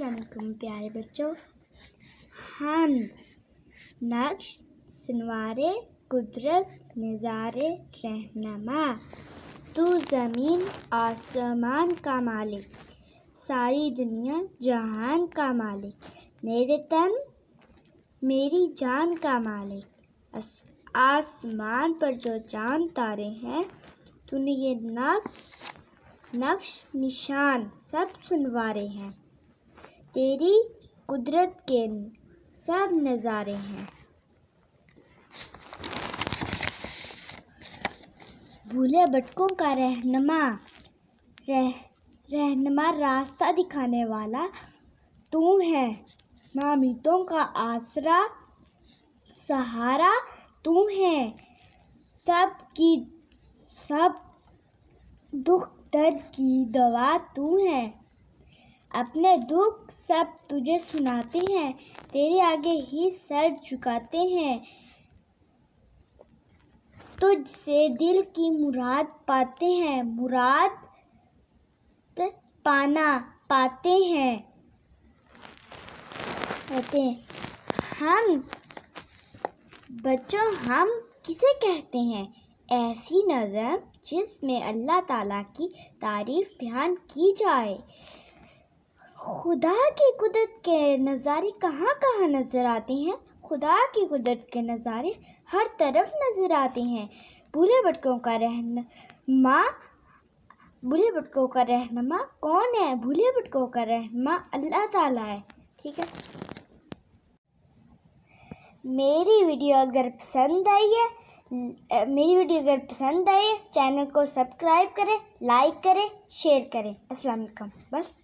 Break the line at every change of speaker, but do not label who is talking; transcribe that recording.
अस्सलाम वालेकुम प्यारे बच्चों। हम नक्श सनवारे कुदरत नज़ारे रहनुमा, तू ज़मीन आसमान का मालिक, सारी दुनिया जहान का मालिक, मेरे तन मेरी जान का मालिक। आसमान पर जो चांद तारे हैं, तूने ये नक्श निशान सब सुनवारे हैं, तेरी कुदरत के सब नज़ारे हैं। भूले भटकों का रहनुमा रास्ता दिखाने वाला तू है, नामीतों का आसरा सहारा तू है, सब दुख दर्द की दवा तू है। अपने दुख सब तुझे सुनाते हैं, तेरे आगे ही सर झुकाते हैं। तुझसे दिल की मुराद पाते हैं, मुराद पाते हैं। हम बच्चों, हम किसे कहते हैं? ऐसी नज़म जिसमें अल्लाह ताला की तारीफ बयान की जाए। खुदा की कुदरत के नज़ारे कहाँ कहाँ नज़र आते हैं? खुदा की कुदरत के नज़ारे हर तरफ नज़र आते हैं। भूले भटकों का रहनुमा कौन है? भूले भटकों का रहनुमा अल्लाह ताला है। ठीक है, मेरी वीडियो अगर पसंद आई है चैनल को सब्सक्राइब करें, लाइक करें, शेयर करें। अस्सलाम वालेकुम। बस।